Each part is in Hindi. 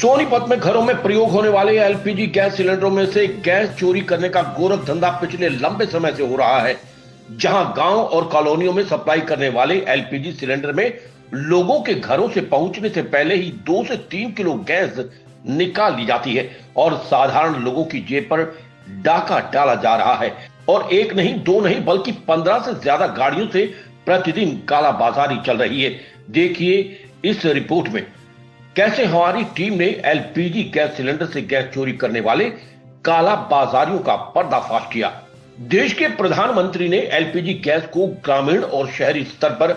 सोनीपत में घरों में प्रयोग होने वाले एलपीजी गैस सिलेंडरों में से गैस चोरी करने का गोरख धंधा पिछले लंबे समय से हो रहा है। जहां गांव और कॉलोनियों में सप्लाई करने वाले एलपीजी सिलेंडर में लोगों के घरों से पहुंचने से पहले ही 2 से 3 किलो गैस निकाल ली जाती है और साधारण लोगों की जेब पर डाका डाला जा रहा है। और एक नहीं, दो नहीं, बल्कि 15 से ज्यादा गाड़ियों से प्रतिदिन कालाबाजारी चल रही है। देखिए इस रिपोर्ट में कैसे हमारी टीम ने एलपीजी गैस सिलेंडर से गैस चोरी करने वाले काला बाजारियों का पर्दाफाश किया। देश के प्रधानमंत्री ने एलपीजी गैस को ग्रामीण और शहरी स्तर पर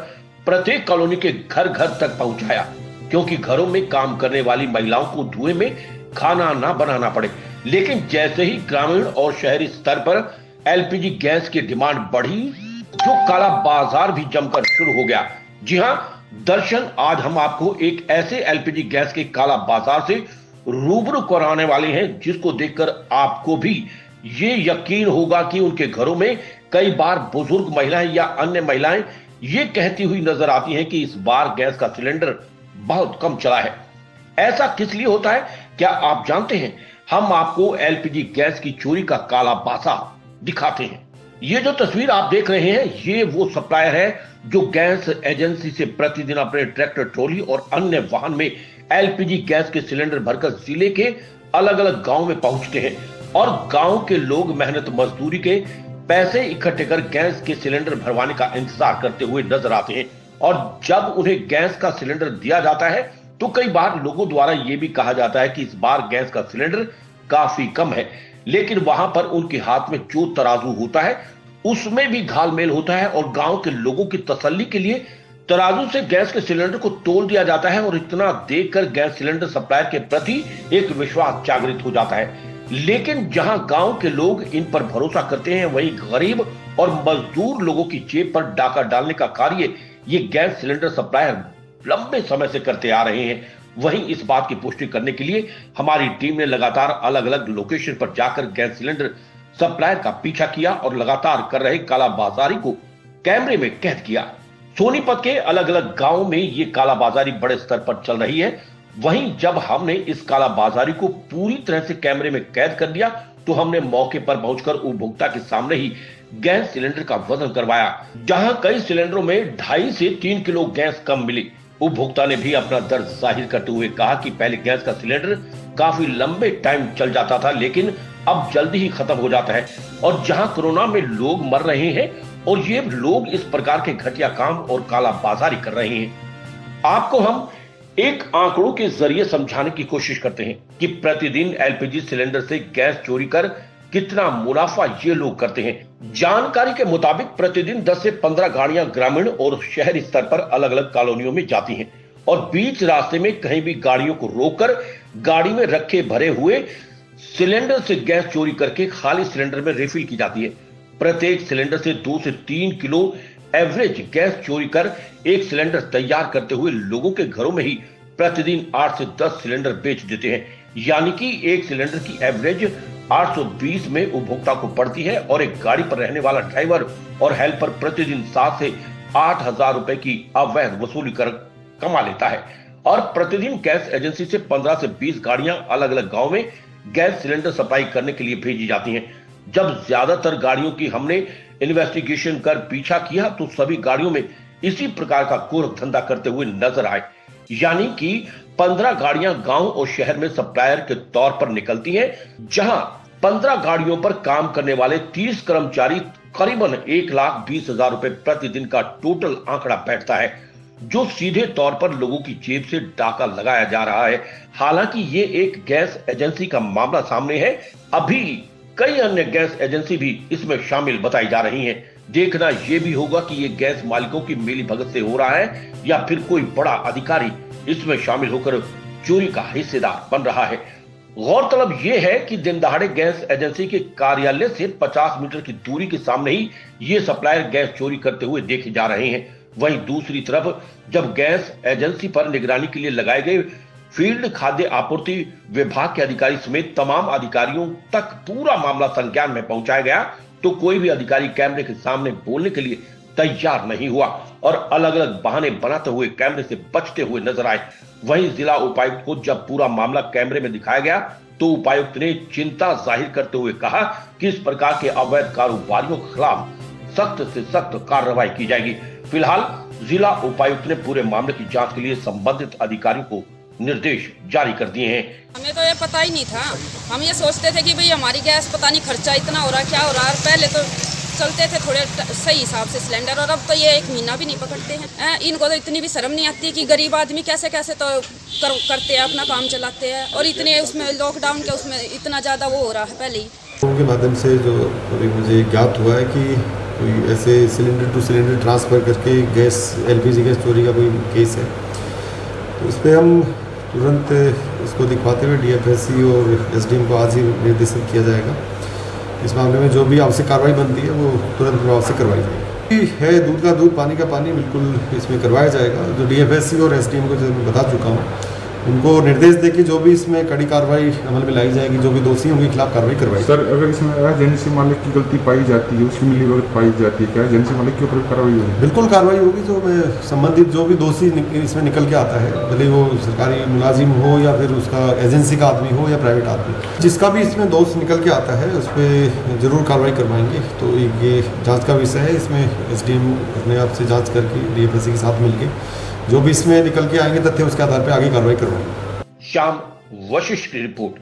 प्रत्येक कॉलोनी के घर घर तक पहुंचाया, क्योंकि घरों में काम करने वाली महिलाओं को धुएं में खाना ना बनाना पड़े। लेकिन जैसे ही ग्रामीण और शहरी स्तर पर एलपीजी गैस की डिमांड बढ़ी, जो काला बाजार भी जमकर शुरू हो गया। जी हां दर्शन, आज हम आपको एक ऐसे एलपीजी गैस के काला बाजार से रूबरू कराने वाले हैं जिसको देखकर आपको भी ये यकीन होगा कि उनके घरों में कई बार बुजुर्ग महिलाएं या अन्य महिलाएं ये कहती हुई नजर आती हैं कि इस बार गैस का सिलेंडर बहुत कम चला है। ऐसा किस लिए होता है, क्या आप जानते हैं? हम आपको एलपीजी गैस की चोरी का काला बाजार दिखाते हैं। ये जो तस्वीर आप देख रहे हैं, ये वो सप्लायर है जो गैस एजेंसी से प्रतिदिन अपने ट्रैक्टर ट्रॉली और अन्य वाहन में एलपीजी गैस के सिलेंडर भरकर जिले के अलग अलग गांव में पहुंचते हैं और गांव के लोग मेहनत मजदूरी के पैसे इकट्ठे कर गैस के सिलेंडर भरवाने का इंतजार करते हुए नजर आते हैं। और जब उन्हें गैस का सिलेंडर दिया जाता है तो कई बार लोगों द्वारा यह भी कहा जाता है कि इस बार गैस का सिलेंडर काफी कम है। लेकिन वहां पर उनके हाथ में जो तराजू होता है उसमें भी घालमेल होता है और गांव के लोगों की तसल्ली के लिए तराजू से गैस के सिलेंडर को तोल दिया जाता है और इतना देखकर गैस सिलेंडर सप्लायर के प्रति एक विश्वास जागृत हो जाता है। लेकिन जहां गांव के लोग इन पर भरोसा करते हैं, वहीं गरीब और मजदूर लोगों की जेब पर डाका डालने का कार्य ये गैस सिलेंडर सप्लायर लंबे समय से करते आ रहे हैं। वहीं इस बात की पुष्टि करने के लिए हमारी टीम ने लगातार अलग अलग लोकेशन पर जाकर गैस सिलेंडर सप्लायर का पीछा किया और लगातार कर रहे कालाबाजारी को कैमरे में कैद किया। सोनीपत के अलग अलग गांवों में ये कालाबाजारी बड़े स्तर पर चल रही है। वहीं जब हमने इस कालाबाजारी को पूरी तरह से कैमरे में कैद कर दिया तो हमने मौके पर पहुंचकर उपभोक्ता के सामने ही गैस सिलेंडर का वजन करवाया। जहां कई सिलेंडरों में 2.5 से 3 किलो गैस कम मिली। उपभोक्ता ने भी अपना दर्द जाहिर करते हुए कहा कि पहले गैस का सिलेंडर काफी लंबे टाइम चल जाता था, लेकिन अब जल्दी ही खत्म हो जाता है। और जहां कोरोना में लोग मर रहे हैं और ये लोग इस प्रकार के घटिया काम और काला बाजारी कर रहे हैं। आपको हम एक आंकड़ों के जरिए समझाने की कोशिश करते हैं कि प्रतिदिन एलपीजी सिलेंडर से गैस चोरी कर कितना मुनाफा ये लोग करते हैं। जानकारी के मुताबिक प्रतिदिन 10 से 15 गाड़ियां ग्रामीण और शहरी स्तर पर अलग अलग कॉलोनियों में जाती हैं और बीच रास्ते में कहीं भी गाड़ियों को रोककर गाड़ी में रखे भरे हुए सिलेंडर से गैस चोरी करके खाली सिलेंडर में रिफिल की जाती है। प्रत्येक सिलेंडर से 2 से 3 किलो एवरेज गैस चोरी कर एक सिलेंडर तैयार करते हुए लोगों के घरों में ही प्रतिदिन 8 से 10 सिलेंडर बेच देते हैं। यानी कि एक सिलेंडर की एवरेज 820 में उपभोक्ता को पड़ती है और एक गाड़ी पर रहने वाला ड्राइवर और हेल्पर प्रतिदिन 7 से 8 हजार रुपए की अवैध वसूली कर कमा लेता है। और प्रतिदिन गैस एजेंसी से 15 से 20 गाड़ियां अलग अलग गांव में गैस सिलेंडर सप्लाई करने के लिए भेजी जाती हैं। जब ज्यादातर गाड़ियों की हमने इन्वेस्टिगेशन कर पीछा किया तो सभी गाड़ियों में इसी प्रकार का गोरख धंधा करते हुए नजर आए। यानी कि 15 गाड़ियां गांव और शहर में सप्लायर के तौर पर निकलती हैं, जहां 15 गाड़ियों पर काम करने वाले 30 कर्मचारी करीबन 1,20,000 रुपए प्रतिदिन का टोटल आंकड़ा बैठता है, जो सीधे तौर पर लोगों की जेब से डाका लगाया जा रहा है। हालांकि ये एक गैस एजेंसी का मामला सामने है, अभी कई अन्य गैस एजेंसी भी इसमें शामिल बताई जा रही हैं। देखना यह भी होगा कि ये गैस मालिकों की मिली भगत से हो रहा है या फिर कोई बड़ा अधिकारी इसमें शामिल होकर चोरी का हिस्सेदार बन रहा है। गौरतलब यह है कि दिन दहाड़े गैस एजेंसी के कार्यालय से 50 मीटर की दूरी के सामने ही ये सप्लायर गैस चोरी करते हुए देखे जा रहे हैं। वहीं दूसरी तरफ जब गैस एजेंसी पर निगरानी के लिए लगाए गए फील्ड खाद्य आपूर्ति विभाग के अधिकारी समेत तमाम अधिकारियों तक पूरा मामला संज्ञान में पहुंचाया गया तो कोई भी अधिकारी कैमरे के सामने बोलने के लिए तैयार नहीं हुआ और अलग अलग बहाने बनाते हुए कैमरे से बचते हुए नजर आए। वहीं जिला उपायुक्त को जब पूरा मामला कैमरे में दिखाया गया तो उपायुक्त ने चिंता जाहिर करते हुए कहा कि इस प्रकार के अवैध कारोबारियों के खिलाफ सख्त से सख्त कार्रवाई की जाएगी। फिलहाल जिला उपायुक्त ने पूरे मामले की जांच के लिए संबंधित अधिकारियों को निर्देश जारी कर दिए हैं। हमें तो ये पता ही नहीं था। हम ये सोचते थे कि भाई हमारी गैस पता नहीं खर्चा इतना हो रहा क्या हो रहा है। पहले तो चलते थे थोड़े सही हिसाब से सिलेंडर, और अब तो ये 1 महीना भी नहीं पकड़ते हैं। इनको तो इतनी भी शर्म नहीं आती कि गरीब आदमी कैसे कैसे तो करते हैं, अपना काम चलाते हैं, और इतने उसमें लॉकडाउन के उसमें इतना ज़्यादा वो हो रहा है। पहले ही उनके माध्यम से जो मुझे ज्ञात हुआ है कि कोई ऐसे सिलेंडर टू सिलेंडर ट्रांसफ़र करके गैस LPG गैस चोरी का कोई केस है, तो इस पर हम तुरंत इसको दिखवाते हुए DFSC और SDM को आज ही निर्देशित किया जाएगा। इस मामले में जो भी आवश्यक कार्रवाई बनती है वो तुरंत प्रभाव से करवाई जाएगी। है दूध का दूध पानी का पानी, बिल्कुल इसमें करवाया जाएगा। जो DFSC और SDM को जो मैं बता चुका हूँ, उनको निर्देश दे कि जो भी इसमें कड़ी कार्रवाई अमल में लाई जाएगी, जो भी दोषी होंगे खिलाफ कार्रवाई करवाई। सर, अगर इसमें एजेंसी मालिक की गलती पाई जाती है, उसकी मिलीभगत पाई जाती है, क्या एजेंसी मालिक के ऊपर कार्रवाई होगी? बिल्कुल कार्रवाई होगी। जो संबंधित जो भी दोषी इसमें निकल के आता है, भले वो सरकारी मुलाजिम हो या फिर उसका एजेंसी का आदमी हो या प्राइवेट आदमी, जिसका भी इसमें दोष निकल के आता है उस पर जरूर कार्रवाई करवाएंगे। तो ये जाँच का विषय है। इसमें SDM अपने आप से जाँच करके DFSC के साथ मिलकर जो भी इसमें निकल के आएंगे तथ्य, उसके आधार पर आगे कार्रवाई करवाएंगे। श्याम वशिष्ठ की रिपोर्ट।